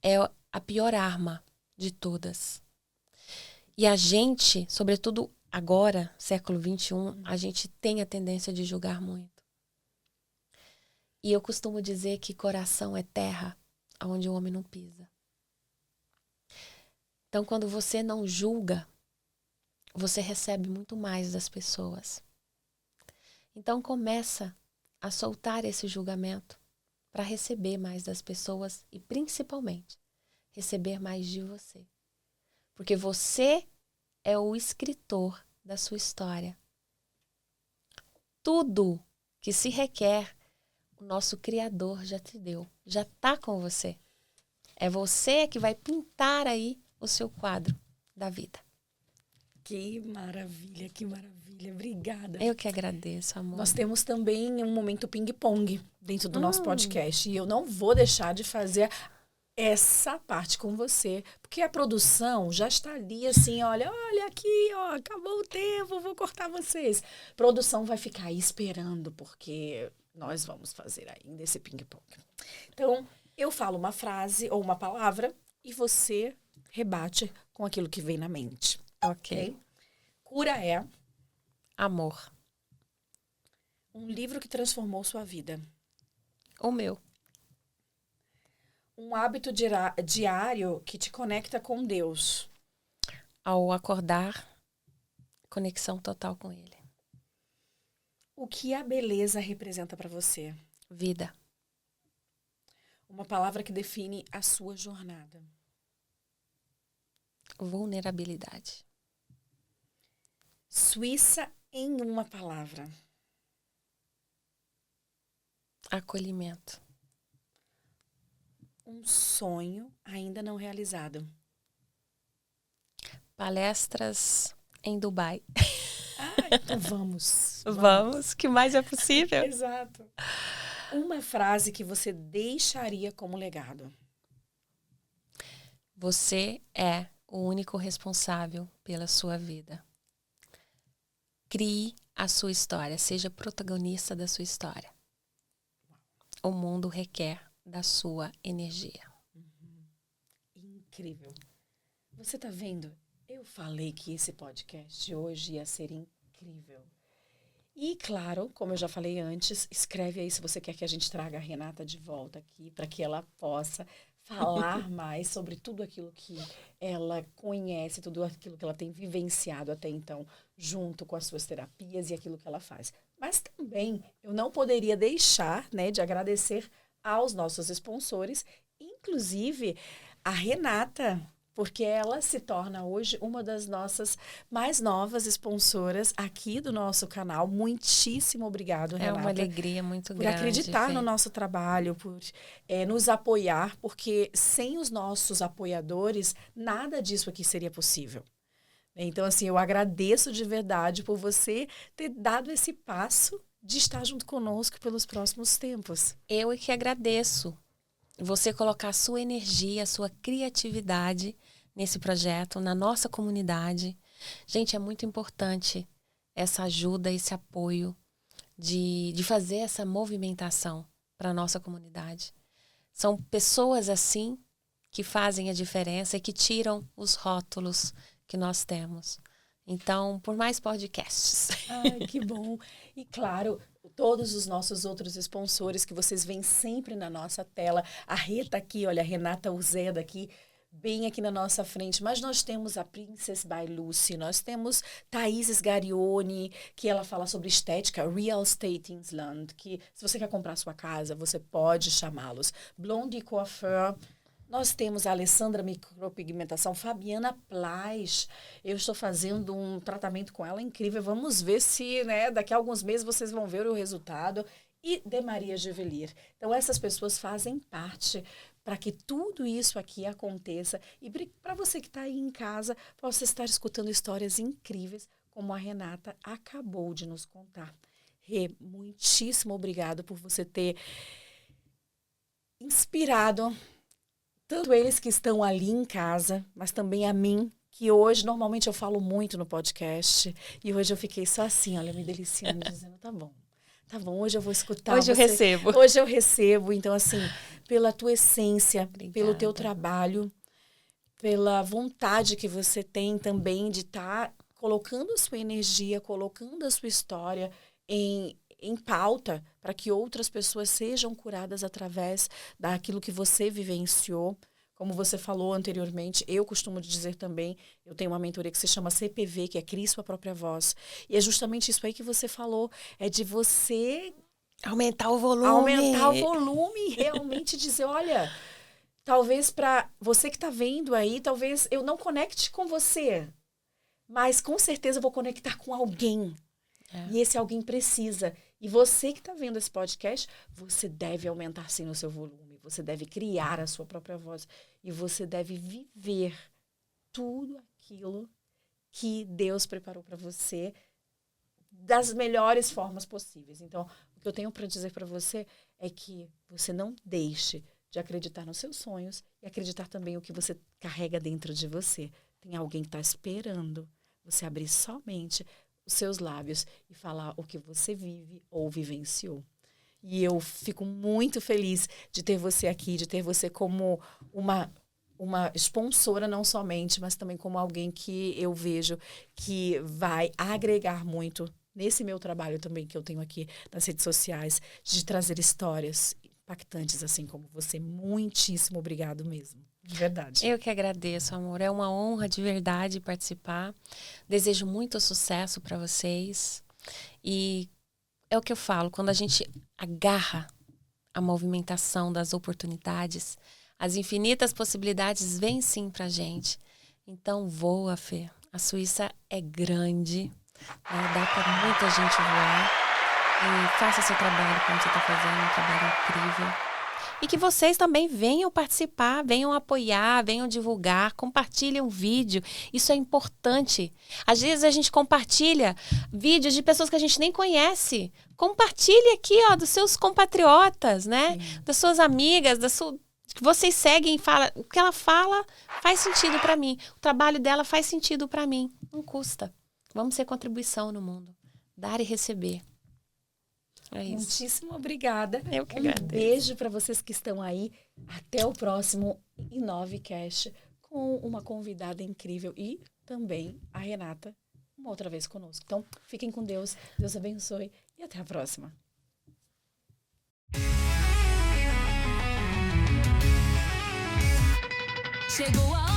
é a pior arma de todas. E a gente, sobretudo agora, século XXI, a gente tem a tendência de julgar muito. E eu costumo dizer que coração é terra onde o homem não pisa. Então, quando você não julga, você recebe muito mais das pessoas. Então, começa a soltar esse julgamento para receber mais das pessoas e, principalmente, receber mais de você. Porque você é o escritor da sua história. Tudo que se requer, o nosso Criador já te deu, já está com você. É você que vai pintar aí o seu quadro da vida. Que maravilha, que maravilha. Obrigada. Eu que agradeço, amor. Nós temos também um momento ping-pong dentro do nosso podcast. E eu não vou deixar de fazer essa parte com você, porque a produção já está ali assim, olha aqui, ó, acabou o tempo, vou cortar vocês. Produção vai ficar aí esperando, porque nós vamos fazer ainda esse ping-pong. Então, eu falo uma frase ou uma palavra e você rebate com aquilo que vem na mente. Ok. Cura é Amor. um livro que transformou sua vida. O meu. Um hábito diário que te conecta com Deus. Ao acordar, conexão total com Ele. O que a beleza representa para você? Vida. Uma palavra que define a sua jornada. Vulnerabilidade. Suíça em uma palavra. Acolhimento. Um sonho ainda não realizado. Palestras em Dubai. Então vamos. Vamos, que mais é possível? Exato. Uma frase que você deixaria como legado. Você é o único responsável pela sua vida. Crie a sua história, seja protagonista da sua história. O mundo requer da sua energia. Incrível. Você tá vendo? Eu falei que esse podcast de hoje ia ser incrível. E, claro, como eu já falei antes, escreve aí se você quer que a gente traga a Renata de volta aqui, para que ela possa falar mais sobre tudo aquilo que ela conhece, tudo aquilo que ela tem vivenciado até então, junto com as suas terapias e aquilo que ela faz. Mas também eu não poderia deixar, né, de agradecer aos nossos sponsores, inclusive a Renata, porque ela se torna hoje uma das nossas mais novas sponsoras aqui do nosso canal. Muitíssimo obrigado, Renata. É uma alegria muito por grande. acreditar Fê. no nosso trabalho, por nos apoiar, porque sem os nossos apoiadores, nada disso aqui seria possível. Então, assim, eu agradeço de verdade por você ter dado esse passo de estar junto conosco pelos próximos tempos. Eu é que agradeço você colocar a sua energia, a sua criatividade nesse projeto, na nossa comunidade. Gente, é muito importante essa ajuda, esse apoio de fazer essa movimentação para a nossa comunidade. São pessoas assim que fazem a diferença e que tiram os rótulos que nós temos. Então, por mais podcasts. Ai, que bom. E claro, todos os nossos outros sponsores que vocês veem sempre na nossa tela. A Rita aqui, olha, a Renata Uzeda aqui, bem aqui na nossa frente. Mas nós temos a Princess by Lucy, nós temos Thaís Garioni, que ela fala sobre estética, Real Estate Island, que se você quer comprar sua casa, você pode chamá-los. Blondie Coiffeur. Nós temos a Alessandra Micropigmentação, Fabiana Plais. Eu estou fazendo um tratamento com ela incrível. Vamos ver se, né, daqui a alguns meses vocês vão ver o resultado. E de Maria Juvelir. Então, essas pessoas fazem parte para que tudo isso aqui aconteça. E para você que está aí em casa, possa estar escutando histórias incríveis, como a Renata acabou de nos contar. Rê, muitíssimo obrigado por você ter inspirado tanto eles que estão ali em casa, mas também a mim, que hoje, normalmente eu falo muito no podcast, e hoje eu fiquei só assim, olha, me deliciando, dizendo, tá bom, hoje eu vou escutar Hoje eu recebo. Hoje eu recebo, então assim, pela tua essência, Obrigada. pelo teu trabalho, pela vontade que você tem também de estar colocando a sua energia, colocando a sua história em pauta para que outras pessoas sejam curadas através daquilo que você vivenciou. Como você falou anteriormente, eu costumo dizer também, eu tenho uma mentoria que se chama CPV, que é Crie Sua Própria Voz. E é justamente isso aí que você falou, é de você Aumentar o volume. Aumentar o volume e realmente dizer, olha, talvez para você que está vendo aí, talvez eu não conecte com você, mas com certeza eu vou conectar com alguém. E esse alguém precisa. E você que está vendo esse podcast, você deve aumentar sim o seu volume. Você deve criar a sua própria voz. E você deve viver tudo aquilo que Deus preparou para você das melhores formas possíveis. Então, o que eu tenho para dizer para você é que você não deixe de acreditar nos seus sonhos e acreditar também o que você carrega dentro de você. Tem alguém que está esperando você abrir somente os seus lábios e falar o que você vive ou vivenciou. E eu fico muito feliz de ter você aqui, de ter você como uma sponsora não somente, mas também como alguém que eu vejo que vai agregar muito nesse meu trabalho também que eu tenho aqui nas redes sociais, de trazer histórias impactantes assim como você. Muitíssimo obrigado mesmo, de verdade. Eu que agradeço, amor. É uma honra de verdade participar. Desejo muito sucesso para vocês. E é o que eu falo, quando a gente agarra a movimentação das oportunidades, as infinitas possibilidades vêm sim pra gente. Então voa, Fê. A Suíça é grande, né? Dá pra muita gente voar. E faça seu trabalho como você está fazendo, um trabalho incrível. E que vocês também venham participar, venham apoiar, venham divulgar, compartilhem o vídeo. Isso é importante. Às vezes a gente compartilha vídeos de pessoas que a gente nem conhece. Compartilhe aqui, ó, dos seus compatriotas, né? Sim. Das suas amigas, que vocês seguem e falam. O que ela fala faz sentido para mim. O trabalho dela faz sentido para mim. Não custa. Vamos ser contribuição no mundo. Dar e receber. É isso. Muitíssimo obrigada. Eu que agradeço. Beijo para vocês que estão aí. Até o próximo I9Cast com uma convidada incrível e também a Renata uma outra vez conosco. Então, fiquem com Deus. Deus abençoe e até a próxima. Chegou a